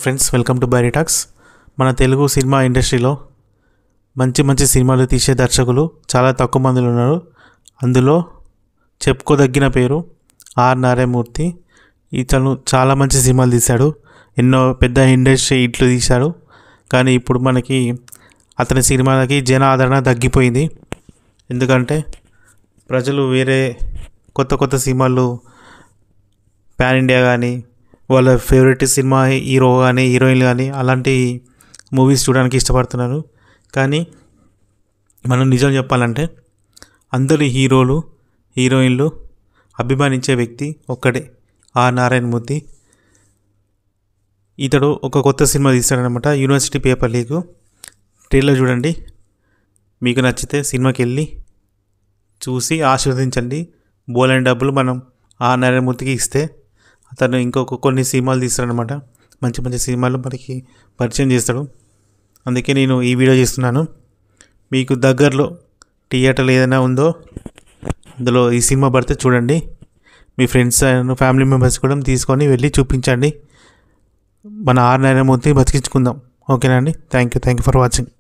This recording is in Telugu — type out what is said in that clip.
Friends, welcome to బైరీ talks. మన తెలుగు సినిమా ఇండస్ట్రీలో మంచి మంచి సినిమాలు తీసే దర్శకులు చాలా తక్కువ మందిలో ఉన్నారు. అందులో చెప్పుకోదగిన పేరు ఆర్ నారాయణమూర్తి. ఇతను చాలా మంచి సినిమాలు తీశాడు, ఎన్నో పెద్ద ఇండస్ట్రీ హిట్లు తీశాడు. కానీ ఇప్పుడు మనకి అతని సినిమాలకి జన ఆదరణ తగ్గిపోయింది. ఎందుకంటే ప్రజలు వేరే కొత్త కొత్త సినిమాలు పాన్ ఇండియా కానీ, వాళ్ళ ఫేవరెట్ సినిమా హీరో కానీ హీరోయిన్లు కానీ అలాంటి మూవీస్ చూడడానికి ఇష్టపడుతున్నారు. కానీ మనం నిజం చెప్పాలంటే అందరి హీరోలు హీరోయిన్లు అభిమానించే వ్యక్తి ఒక్కడే, ఆర్ నారాయణమూర్తి. ఇతడు ఒక కొత్త సినిమా తీస్తాడనమాట, యూనివర్సిటీ పేపర్ లీక్. ట్రైలర్ చూడండి, మీకు నచ్చితే సినిమాకి వెళ్ళి చూసి ఆశీర్వదించండి. బోలైన డబ్బులు మనం ఆర్ నారాయణమూర్తికి ఇస్తే అతను ఇంకొక కొన్ని సినిమాలు తీస్తాడనమాట. మంచి మంచి సినిమాలు మనకి పరిచయం చేస్తాడు. అందుకే నేను ఈ వీడియో చేస్తున్నాను. మీకు దగ్గరలో థియేటర్లు ఏదైనా ఉందో అందులో ఈ సినిమా పడితే చూడండి. మీ ఫ్రెండ్స్ అండ్ ఫ్యామిలీ మెంబర్స్ కూడా తీసుకొని వెళ్ళి చూపించండి. మన ఆర్ నారాయణమూర్తి బతికించుకుందాం. ఓకేనా అండి? Thank you for watching.